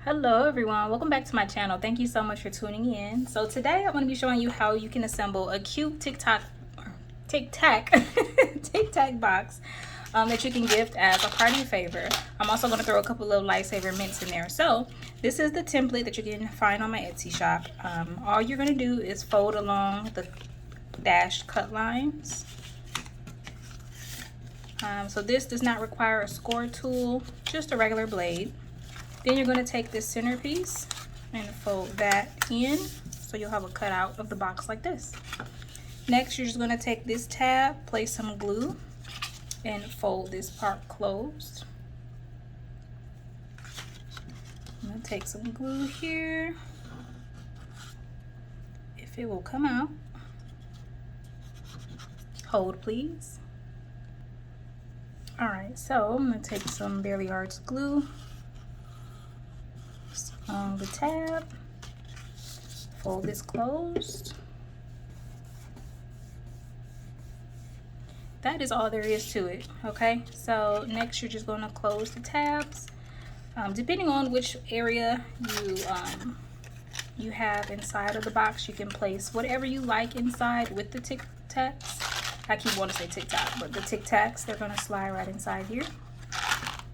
Hello everyone, welcome back to my channel. Thank you so much for tuning in. So today I'm going to be showing you how you can assemble a cute Tic Tac box that you can gift as a party favor. I'm also going to throw a couple of lifesaver mints in there. So this is the template that you can find on my Etsy shop. All you're going to do is fold along the dashed cut lines. So this does not require a score tool, just a regular blade. Then you're going to take this centerpiece and fold that in, so you'll have a cutout of the box like this. Next, you're just going to take this tab, place some glue, and fold this part closed. I'm going to take some glue here, if it will come out. Hold, please. Alright, so I'm going to take some Barely Arts glue on the tab, fold this closed. That is all there is to it. Okay, so next you're just going to close the tabs. Depending on which area you have inside of the box, you can place whatever you like inside with the Tic Tacs. I keep wanting to say Tic Tac, but the Tic Tacs, they're going to slide right inside here.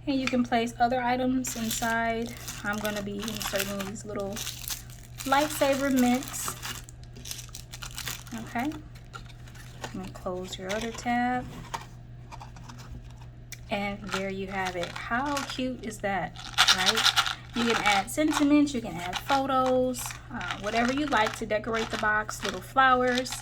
And you can place other items inside. I'm going to be inserting these little lifesaver mints. Okay. And close your other tab. And there you have it. How cute is that, right? You can add sentiments, you can add photos, whatever you like to decorate the box, little flowers.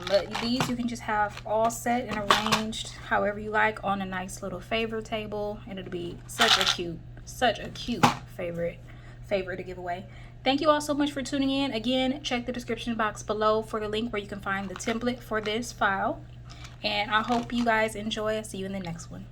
But these you can just have all set and arranged however you like on a nice little favor table, and it'll be such a cute favor to give away. Thank you all so much for tuning in. Again, check the description box below for the link where you can find the template for this file, and I hope you guys enjoy. I'll see you in the next one.